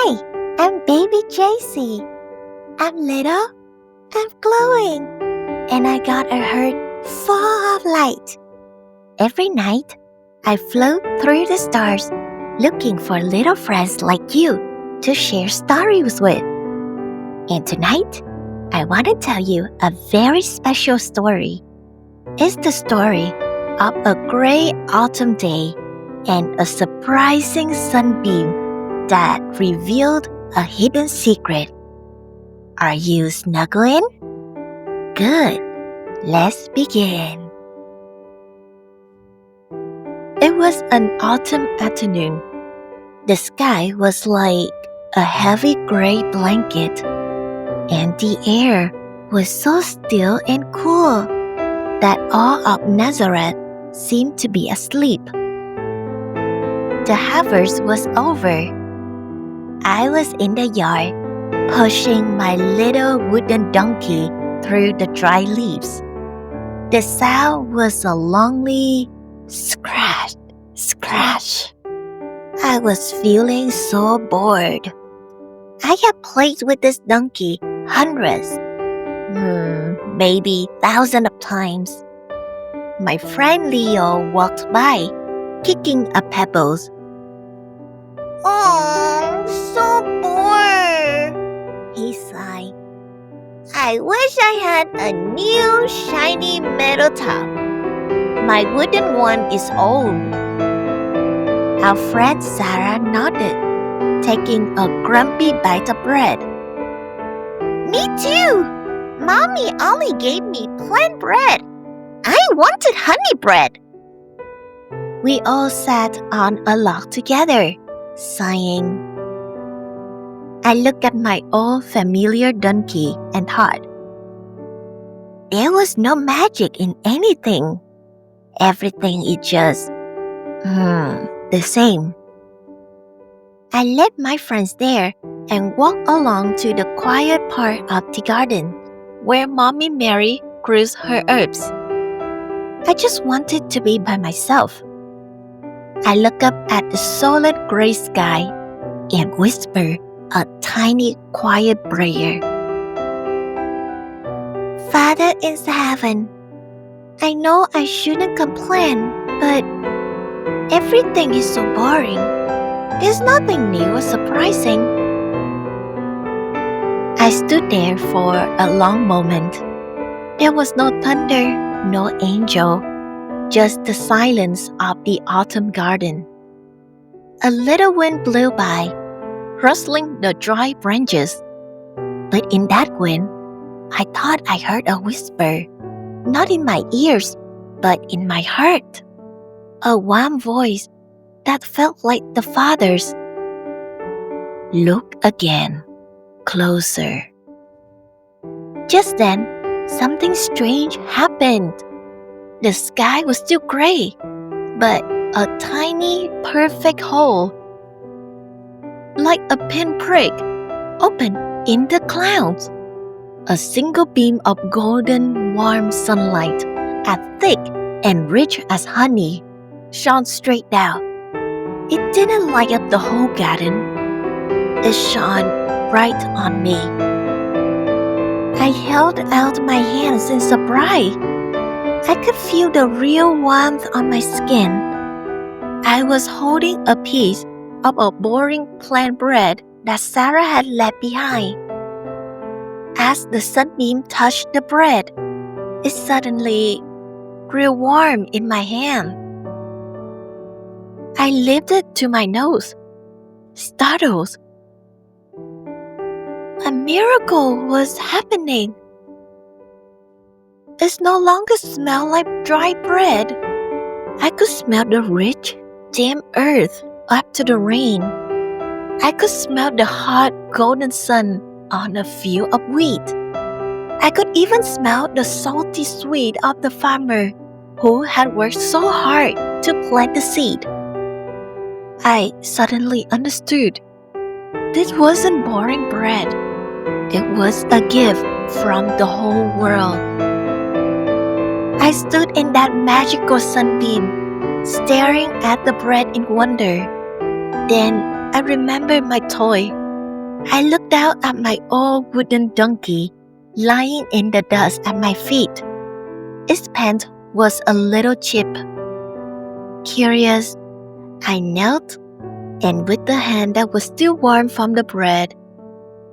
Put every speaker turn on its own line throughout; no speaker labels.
Hi, I'm baby JC. I'm little, I'm glowing, and I got a heart full of light. Every night, I float through the stars looking for little friends like you to share stories with. And tonight, I want to tell you a very special story. It's the story of a gray autumn day and a surprising sunbeam that revealed a hidden secret. Are you snuggling? Good. Let's begin. It was an autumn afternoon. The sky was like a heavy gray blanket, and the air was so still and cool that all of Nazareth seemed to be asleep. The harvest was over. I was in the yard, pushing my little wooden donkey through the dry leaves. The sound was a lonely scratch, scratch. I was feeling so bored. I had played with this donkey hundreds, maybe thousands of times. My friend Leo walked by, kicking up pebbles. Oh, so bored, he sighed. I wish I had a new shiny metal top. My wooden one is old. Our friend Sarah nodded, taking a grumpy bite of bread. Me too. Mommy only gave me plain bread. I wanted honey bread. We all sat on a log together, sighing. I looked at my old familiar donkey and thought, there was no magic in anything. Everything is just, the same. I left my friends there and walked along to the quiet part of the garden where Mommy Mary grows her herbs. I just wanted to be by myself. I looked up at the solid gray sky and whispered a tiny, quiet prayer. Father in heaven, I know I shouldn't complain, but everything is so boring. There's nothing new or surprising. I stood there for a long moment. There was no thunder, no angel, just the silence of the autumn garden. A little wind blew by, rustling the dry branches. But in that wind, I thought I heard a whisper, not in my ears, but in my heart. A warm voice that felt like the Father's. Look again, closer. Just then, something strange happened. The sky was still gray, but a tiny, perfect hole, like a pinprick, opened in the clouds. A single beam of golden, warm sunlight, as thick and rich as honey, shone straight down. It didn't light up the whole garden. It shone right on me. I held out my hands in surprise. I could feel the real warmth on my skin. I was holding a piece of a boring plain bread that Sarah had left behind. As the sunbeam touched the bread, it suddenly grew warm in my hand. I lifted to my nose, startled. A miracle was happening. It no longer smelled like dry bread. I could smell the rich, damp earth after the rain. I could smell the hot, golden sun on a field of wheat. I could even smell the salty sweet of the farmer who had worked so hard to plant the seed. I suddenly understood. This wasn't boring bread. It was a gift from the whole world. I stood in that magical sunbeam, staring at the bread in wonder. Then I remembered my toy, I looked out at my old wooden donkey lying in the dust at my feet. Its paint was a little chipped. Curious, I knelt, and with the hand that was still warm from the bread,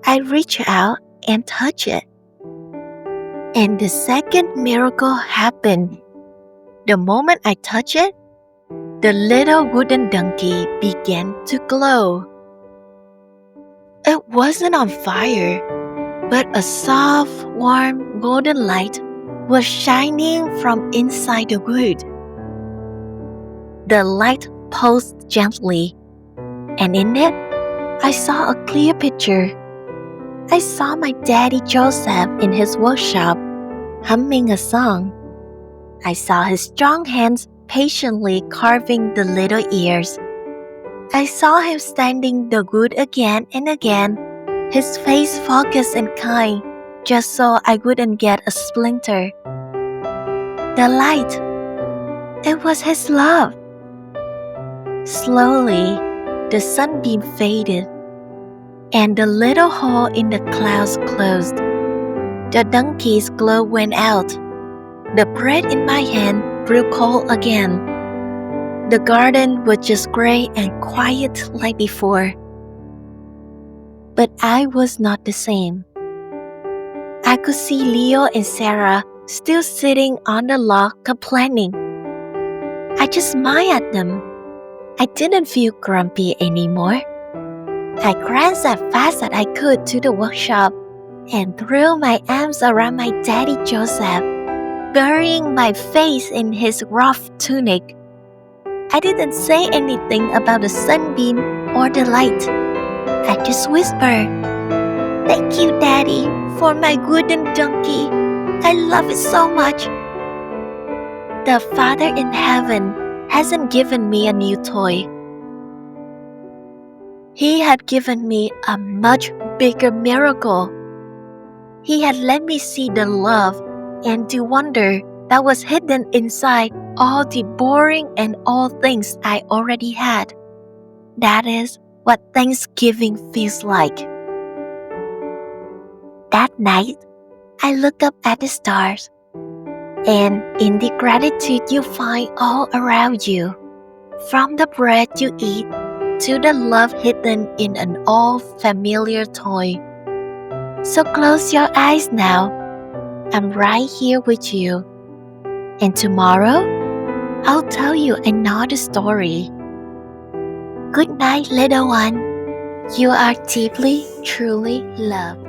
I reached out and touched it. And the second miracle happened. The moment I touched it, the little wooden donkey began to glow. It wasn't on fire, but a soft, warm, golden light was shining from inside the wood. The light pulsed gently, and in it, I saw a clear picture. I saw my daddy Joseph in his workshop, humming a song. I saw his strong hands patiently carving the little ears. I saw him standing the wood again and again, his face focused and kind, just so I wouldn't get a splinter. The light, it was his love. Slowly, the sunbeam faded, and the little hole in the clouds closed. The donkey's glow went out. The bread in my hand grew cold again. The garden was just gray and quiet like before. But I was not the same. I could see Leo and Sarah still sitting on the log complaining. I just smiled at them. I didn't feel grumpy anymore. I glanced as fast as I could to the workshop and threw my arms around my daddy Joseph, burying my face in his rough tunic. I didn't say anything about the sunbeam or the light. I just whispered, "Thank you, Daddy, for my wooden donkey. I love it so much." The Father in heaven hasn't given me a new toy. He had given me a much bigger miracle. He had let me see the love and the wonder that was hidden inside all the boring and old things I already had. That is what Thanksgiving feels like. That night, I looked up at the stars, and in the gratitude you find all around you, from the bread you eat to the love hidden in an old familiar toy. So close your eyes now. I'm right here with you. And tomorrow, I'll tell you another story. Good night, little one. You are deeply, truly loved.